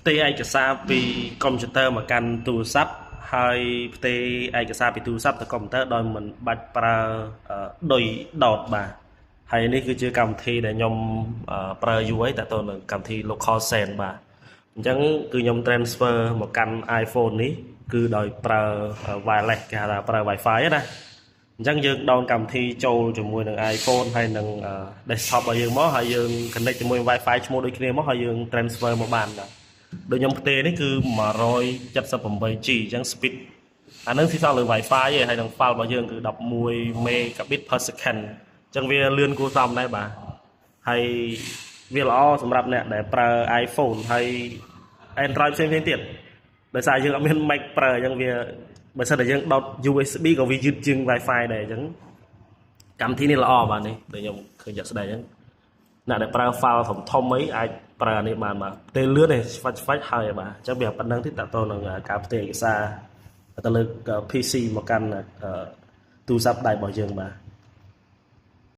ផ្ទេរឯកសារពីកុំព្យូទ័រមកកាន់ទូរស័ព្ទហើយផ្ទេរឯកសារពីទូរស័ព្ទទៅកុំព្យូទ័រដោយមិនបាច់ប្រើដោយដោតបាទហើយនេះគឺជាកម្មវិធីដែលខ្ញុំប្រើយូរហើយតើតើនឹងកម្មវិធី local send បាទអញ្ចឹងគឺខ្ញុំ transfer មកកាន់ iPhone នេះគឺដោយប្រើ wireless គេហៅថាប្រើ Wi-Fi ណាអញ្ចឹងយើង down កម្មវិធីចូលជាមួយនឹង iPhone ហើយនឹង desktop របស់យើងមកហើយយើង connect ជាមួយ Wi-Fi ឈ្មោះដូចគ្នាមកហើយយើង transfer មកបានបាទដូចខ្ញុំផ្ទេរនេះគឺ 178G អញ្ចឹង speed អានឹងស៊ីសងលើ Wi-Fi ឯងហើយនឹង file របស់យើងគឺ11 megabit per second អញ្ចឹងវាលឿនគួរសមដែរបាទហើយវាល្អសម្រាប់អ្នកដែលប្រើ iPhone ហើយ Android ផ្សេងៗទៀតដោយសារយើងអត់មាន mic ប្រើអញ្ចឹងវាបើសិនតែយើងដោត USB ក៏វាយឺតជាង Wi-Fi ដែរអញ្ចឹងកម្មវិធីនេះល្អបាទនេះដូចខ្ញុំឃើញជាក់ស្ដែងអញ្ចឹងអ្នកដែលប្រើ file ធំៗអីអាចប្រើអានេះបានបាទផ្ទេរលឿនទេស្វាច់ហើយបាទអញ្ចឹងវាប៉ុណ្្នឹងទេតទៅនឹងការផ្ទេរឯកសារទៅលើ PC មកកាន់ទូរស័ព្ទដៃរបស់យើងបាទ